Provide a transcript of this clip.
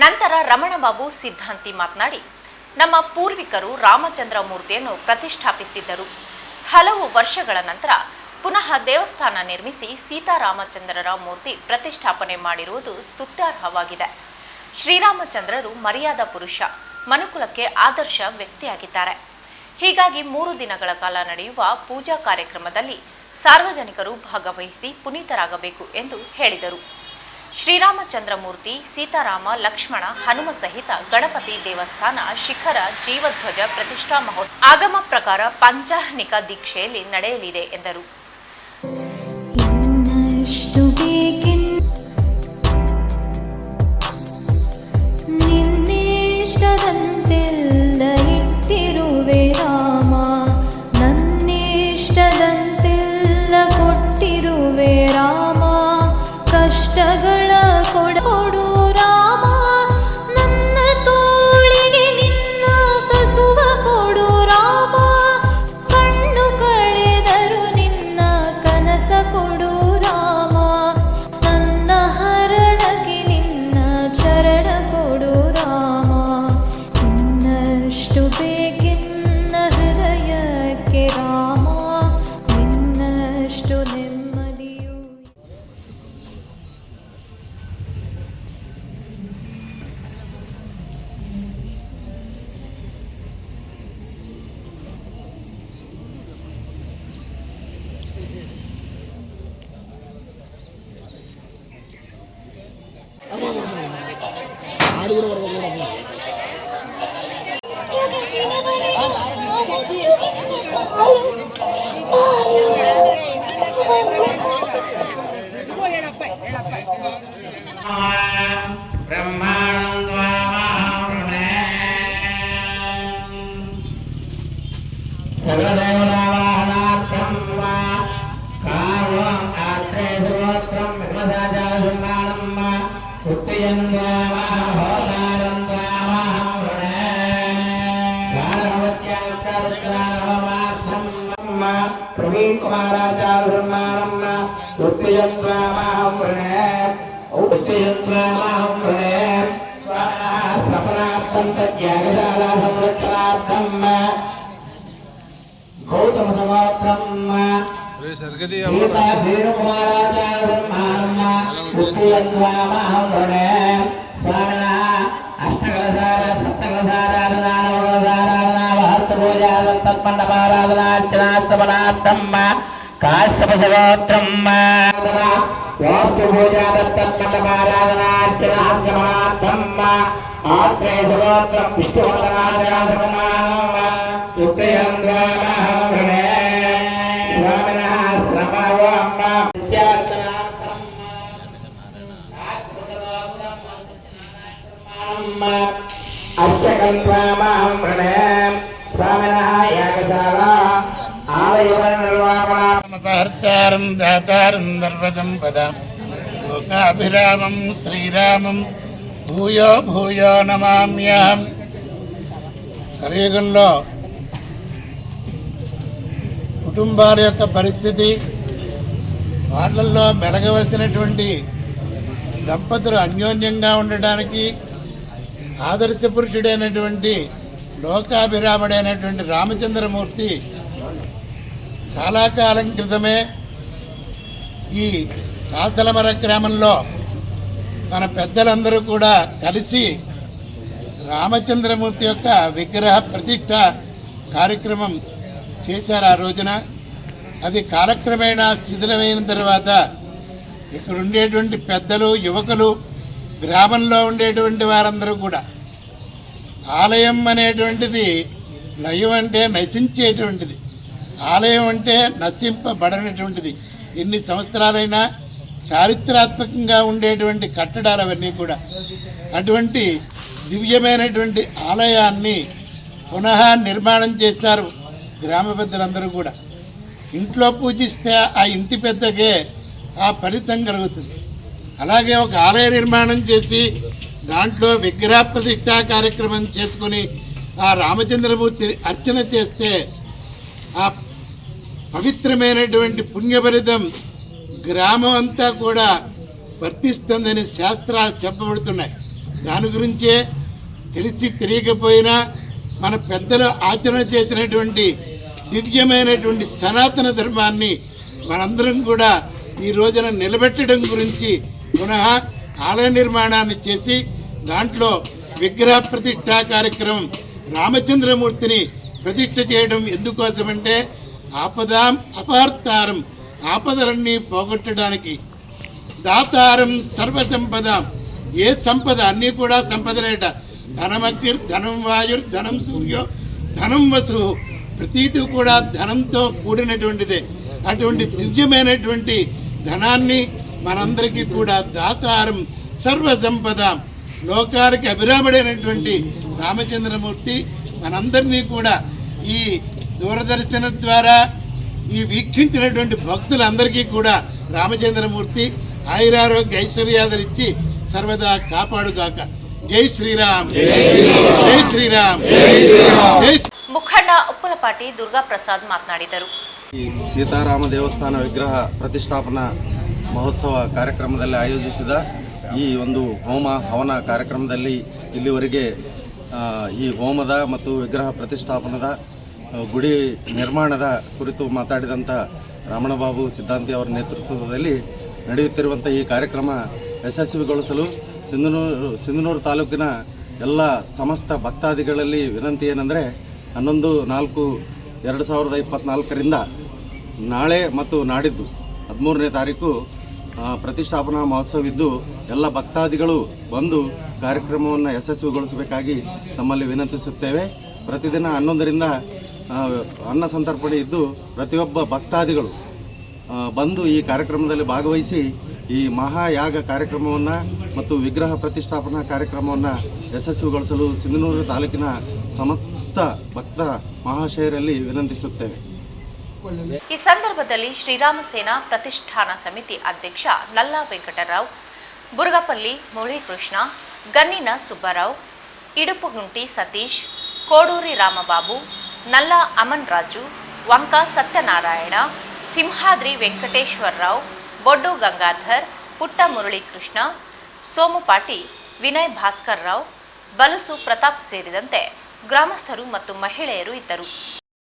ನಂತರ ರಮಣಬಾಬು ಸಿದ್ಧಾಂತಿ ಮಾತನಾಡಿ, ನಮ್ಮ ಪೂರ್ವಿಕರು ರಾಮಚಂದ್ರ ಮೂರ್ತಿಯನ್ನು ಪ್ರತಿಷ್ಠಾಪಿಸಿದ್ದರು. ಹಲವು ವರ್ಷಗಳ ನಂತರ ಪುನಃ ದೇವಸ್ಥಾನ ನಿರ್ಮಿಸಿ ಸೀತಾರಾಮಚಂದ್ರರ ಮೂರ್ತಿ ಪ್ರತಿಷ್ಠಾಪನೆ ಮಾಡಿರುವುದು ಸ್ತುತ್ಯಾರ್ಹವಾಗಿದೆ. ಶ್ರೀರಾಮಚಂದ್ರರು ಮರ್ಯಾದಾ ಪುರುಷ, ಮನುಕುಲಕ್ಕೆ ಆದರ್ಶ ವ್ಯಕ್ತಿಯಾಗಿದ್ದಾರೆ. ಹೀಗಾಗಿ 3 ದಿನಗಳ ಕಾಲ ನಡೆಯುವ ಪೂಜಾ ಕಾರ್ಯಕ್ರಮದಲ್ಲಿ ಸಾರ್ವಜನಿಕರು ಭಾಗವಹಿಸಿ ಪುನೀತರಾಗಬೇಕು ಎಂದು ಹೇಳಿದರು. ಶ್ರೀರಾಮಚಂದ್ರ ಮೂರ್ತಿ, ಸೀತಾರಾಮ, ಲಕ್ಷ್ಮಣ, ಹನುಮ ಸಹಿತ ಗಣಪತಿ ದೇವಸ್ಥಾನ ಶಿಖರ ಜೀವಧ್ವಜ ಪ್ರತಿಷ್ಠಾ ಮಹೋತ್ಸವ ಆಗಮ ಪ್ರಕಾರ ಪಂಚಾಹ್ನಿಕ ದೀಕ್ಷೆಯಲ್ಲಿ ನಡೆಯಲಿದೆ ಎಂದರು. ಕಷ್ಟಗಳ ಕೊಡು ರಾಮ, ನನ್ನ ತೋಳಿಗೆ ನಿನ್ನ ಕಸುವ ಕೊಡು ರಾಮ, ಕಣ್ಣು ಕಳೆದರು ನಿನ್ನ ಕನಸ ಕೊಡು ರಾಮ, ನನ್ನ ಹರಣಕ್ಕೆ ನಿನ್ನ ಚರಣ ಕೊಡು ರಾಮ, ಇನ್ನಷ್ಟು ಬೇಕೆನ್ನ ಹೃದಯಕ್ಕೆ ರಾಮ, ಇನ್ನಷ್ಟು ನೆಮ್ಮದಿಯು. प्रवीण कुमाराचार्यमानम्म उत्तयन्त्वामहं प्रणे उत्तयन्त्वामहं प्रणे स्वप्नार्थं तद्यागशाला संरक्षणार्थं गौतम समाप्तं श्रीताधीर कुमाराचार्यमानम्म उत्तयन्त्वामहं प्रणे स्वामिनः अष्टकलशाला सप्तकलशाला तत्मंडपाराधनार्चनास्तमनार्थम काश्यपसगोत्रम वास्तुपूजादत्तमंडपाराधनार्चनास्तमनार्थम आत्रेयसगोत्रम विष्णुवन्दनार्चनास्तमनार्थम उत्तयन्द्वामहं स्वामिनः श्रमवोऽम्म विद्यार्चनार्थम अर्चकन्त्वामहं स्वामिनः यागशाला आलयवननिर्वापणमपहर्तारं दातारं सर्वसम्पदां लोकाभिरामं श्रीरामं भूयो भूयो नमाम्यहं. కలియుగంలో కుటుంబాల యొక్క పరిస్థితి, వాళ్ళల్లో మెలగవలసినటువంటి దంపతులు అన్యోన్యంగా ఉండడానికి ఆదర్శ పురుషుడైనటువంటి లోకాభిరాముడైనటువంటి రామచంద్రమూర్తి చాలా కాలం క్రితమే ఈ శాసలమర గ్రామంలో మన పెద్దలందరూ కూడా కలిసి రామచంద్రమూర్తి యొక్క విగ్రహ ప్రతిష్ఠ కార్యక్రమం చేశారు. ఆ రోజున అది కాలక్రమేణా శిథిలమైన తర్వాత ఇక్కడ ఉండేటువంటి పెద్దలు, యువకులు, గ్రామంలో ఉండేటువంటి వారందరూ కూడా ఆలయం అనేటువంటిది లయం అంటే నశించేటువంటిది, ఆలయం అంటే నశింపబడనటువంటిది. ఎన్ని సంవత్సరాలైనా చారిత్రాత్మకంగా ఉండేటువంటి కట్టడాలు అవన్నీ కూడా. అటువంటి దివ్యమైనటువంటి ఆలయాన్ని పునః నిర్మాణం చేశారు గ్రామ పెద్దలందరూ కూడా. ఇంట్లో పూజిస్తే ఆ ఇంటి పెద్దకే ఆ ఫలితం కలుగుతుంది. అలాగే ఒక ఆలయ నిర్మాణం చేసి దాంట్లో విగ్రహ ప్రతిష్ఠా కార్యక్రమం చేసుకుని ఆ రామచంద్రమూర్తి అర్చన చేస్తే ఆ పవిత్రమైనటువంటి పుణ్యఫలితం గ్రామం అంతా కూడా వర్తిస్తుందని శాస్త్రాలు చెప్పబడుతున్నాయి. దాని గురించే తెలిసి తెలియకపోయినా మన పెద్దలు ఆచరణ చేసినటువంటి దివ్యమైనటువంటి సనాతన ధర్మాన్ని మనందరం కూడా ఈ రోజున నిలబెట్టడం గురించి పునః ఆలయ నిర్మాణాన్ని చేసి దాంట్లో విగ్రహ ప్రతిష్ఠా కార్యక్రమం రామచంద్రమూర్తిని ప్రతిష్ఠ చేయడం ఎందుకోసమంటే ఆపదాం అపార్తారం, ఆపదలన్నీ పోగొట్టడానికి, దాతారం సర్వసంపదాం, ఏ సంపద అన్నీ కూడా సంపదలేట, ధనమగ్నిర్ ధనం వాయుర్ ధనం సూర్యో ధనం వసు, ప్రతీతి కూడా ధనంతో కూడినటువంటిదే. అటువంటి దివ్యమైనటువంటి ధనాన్ని మనందరికీ కూడా దాతారం సర్వసంపదాం, లోకాలకి అభిరాముడైనటువంటి రామచంద్రమూర్తి మనందరినీ కూడా ఈ దూరదర్శనం ద్వారా ఈ వీక్షించినటువంటి భక్తులందరికీ కూడా రామచంద్రమూర్తి ఆయురారోగ్య ఐశ్వర్యాదులు ఇచ్చి సర్వదా కాపాడుగాక. జై శ్రీరామ్, జై శ్రీరామ్, జై ಮುಖಂಡ ಉಪ್ಪಲಪಾಟಿ ದುರ್ಗಾ ಪ್ರಸಾದ್ ಮಾತನಾಡಿದರು. ಈ ಸೀತಾರಾಮ ದೇವಸ್ಥಾನ ವಿಗ್ರಹ ಪ್ರತಿಷ್ಠಾಪನಾ ಮಹೋತ್ಸವ ಕಾರ್ಯಕ್ರಮದಲ್ಲಿ ಆಯೋಜಿಸಿದ ಈ ಒಂದು ಹೋಮ ಹವನ ಕಾರ್ಯಕ್ರಮದಲ್ಲಿ ಇಲ್ಲಿವರೆಗೆ ಈ ಹೋಮದ ಮತ್ತು ವಿಗ್ರಹ ಪ್ರತಿಷ್ಠಾಪನದ ಗುಡಿ ನಿರ್ಮಾಣದ ಕುರಿತು ಮಾತಾಡಿದಂಥ ರಮಣಬಾಬು ಸಿದ್ಧಾಂತಿ ಅವರ ನೇತೃತ್ವದಲ್ಲಿ ನಡೆಯುತ್ತಿರುವಂಥ ಈ ಕಾರ್ಯಕ್ರಮ ಯಶಸ್ವಿಗೊಳಿಸಲು ಸಿಂಧನೂರು ತಾಲೂಕಿನ ಎಲ್ಲ ಸಮಸ್ತ ಭಕ್ತಾದಿಗಳಲ್ಲಿ ವಿನಂತಿ ಏನೆಂದರೆ 11/4/2024 ನಾಳೆ ಮತ್ತು ನಾಡಿದ್ದು 13ನೇ ತಾರೀಕು ಪ್ರತಿಷ್ಠಾಪನಾ ಮಹೋತ್ಸವ ಇದ್ದು ಎಲ್ಲ ಭಕ್ತಾದಿಗಳು ಬಂದು ಕಾರ್ಯಕ್ರಮವನ್ನು ಯಶಸ್ವಿಗೊಳಿಸಬೇಕಾಗಿ ತಮ್ಮಲ್ಲಿ ವಿನಂತಿಸುತ್ತೇವೆ. ಪ್ರತಿದಿನ 11ರಿಂದ ಅನ್ನ ಸಂತರ್ಪಣೆ ಇದ್ದು ಪ್ರತಿಯೊಬ್ಬ ಭಕ್ತಾದಿಗಳು ಬಂದು ಈ ಕಾರ್ಯಕ್ರಮದಲ್ಲಿ ಭಾಗವಹಿಸಿ ಈ ಮಹಾಯಾಗ ಕಾರ್ಯಕ್ರಮವನ್ನು ಮತ್ತು ವಿಗ್ರಹ ಪ್ರತಿಷ್ಠಾಪನಾ ಕಾರ್ಯಕ್ರಮವನ್ನು ಯಶಸ್ವಿಗೊಳಿಸಲು ಸಿಂಧನೂರು ತಾಲೂಕಿನ ಸಮಸ್ತ ಭಕ್ತ ಮಹಾಶಯರಲ್ಲಿ ವಿನಂತಿಸುತ್ತೇವೆ. ಈ ಸಂದರ್ಭದಲ್ಲಿ ಶ್ರೀರಾಮ ಸೇನಾ ಪ್ರತಿಷ್ಠಾನ ಸಮಿತಿ ಅಧ್ಯಕ್ಷ ನಲ್ಲಾ ವೆಂಕಟರಾವ್, ಬುರ್ಗಪಲ್ಲಿ ಮುರಳೀಕೃಷ್ಣ, ಗನ್ನಿನ ಸುಬ್ಬರಾವ್, ಇಡುಪುಗುಂಟಿ ಸತೀಶ್, ಕೋಡೂರಿ ರಾಮಬಾಬು, ನಲ್ಲಾ ಅಮನ್ ರಾಜು, ವಂಕ ಸತ್ಯನಾರಾಯಣ, ಸಿಂಹಾದ್ರಿ ವೆಂಕಟೇಶ್ವರರಾವ್, ಬೊಡ್ಡು ಗಂಗಾಧರ್, ಪುಟ್ಟ ಮುರಳೀಕೃಷ್ಣ, ಸೋಮಪಾಟಿ, ವಿನಯ್ ಭಾಸ್ಕರ್ ರಾವ್, ಬಲಸು ಪ್ರತಾಪ್ ಸೇರಿದಂತೆ ಗ್ರಾಮಸ್ಥರು ಮತ್ತು ಮಹಿಳೆಯರು ಇದ್ದರು.